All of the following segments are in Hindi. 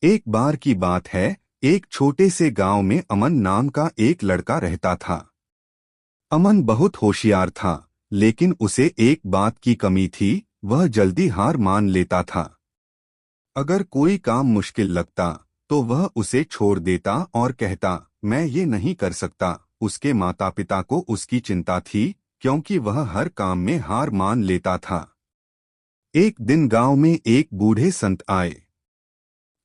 एक बार की बात है। एक छोटे से गांव में अमन नाम का एक लड़का रहता था। अमन बहुत होशियार था, लेकिन उसे एक बात की कमी थी। वह जल्दी हार मान लेता था। अगर कोई काम मुश्किल लगता तो वह उसे छोड़ देता और कहता, मैं ये नहीं कर सकता। उसके माता पिता को उसकी चिंता थी, क्योंकि वह हर काम में हार मान लेता था। एक दिन गांव में एक बूढ़े संत आए।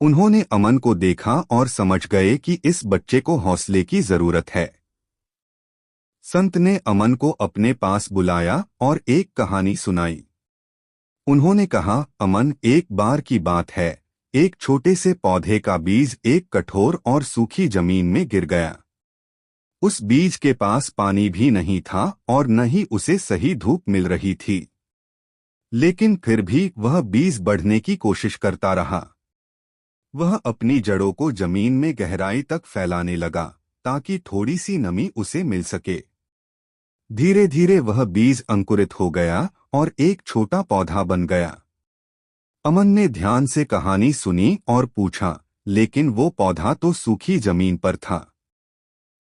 उन्होंने अमन को देखा और समझ गए कि इस बच्चे को हौसले की जरूरत है। संत ने अमन को अपने पास बुलाया और एक कहानी सुनाई। उन्होंने कहा, अमन, एक बार की बात है। एक छोटे से पौधे का बीज एक कठोर और सूखी जमीन में गिर गया। उस बीज के पास पानी भी नहीं था और न ही उसे सही धूप मिल रही थी। लेकिन फिर भी वह बीज बढ़ने की कोशिश करता रहा। वह अपनी जड़ों को जमीन में गहराई तक फैलाने लगा, ताकि थोड़ी सी नमी उसे मिल सके। धीरे धीरे वह बीज अंकुरित हो गया और एक छोटा पौधा बन गया। अमन ने ध्यान से कहानी सुनी और पूछा, लेकिन वो पौधा तो सूखी जमीन पर था।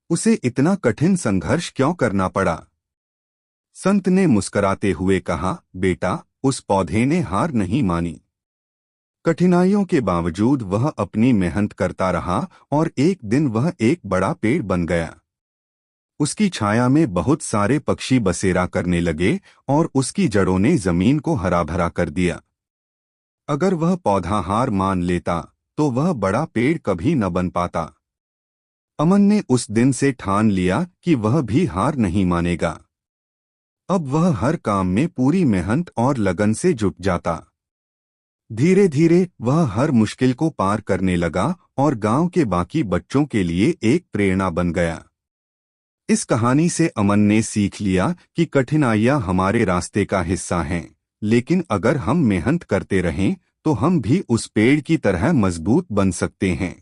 उसे इतना कठिन संघर्ष क्यों करना पड़ा? संत ने मुस्कुराते हुए कहा, बेटा, उस पौधे ने हार नहीं मानी। कठिनाइयों के बावजूद वह अपनी मेहनत करता रहा और एक दिन वह एक बड़ा पेड़ बन गया। उसकी छाया में बहुत सारे पक्षी बसेरा करने लगे और उसकी जड़ों ने जमीन को हरा भरा कर दिया। अगर वह पौधा हार मान लेता तो वह बड़ा पेड़ कभी न बन पाता। अमन ने उस दिन से ठान लिया कि वह भी हार नहीं मानेगा। अब वह हर काम में पूरी मेहनत और लगन से जुट जाता। धीरे धीरे वह हर मुश्किल को पार करने लगा और गांव के बाकी बच्चों के लिए एक प्रेरणा बन गया। इस कहानी से अमन ने सीख लिया कि कठिनाइयां हमारे रास्ते का हिस्सा हैं, लेकिन अगर हम मेहनत करते रहें तो हम भी उस पेड़ की तरह मजबूत बन सकते हैं।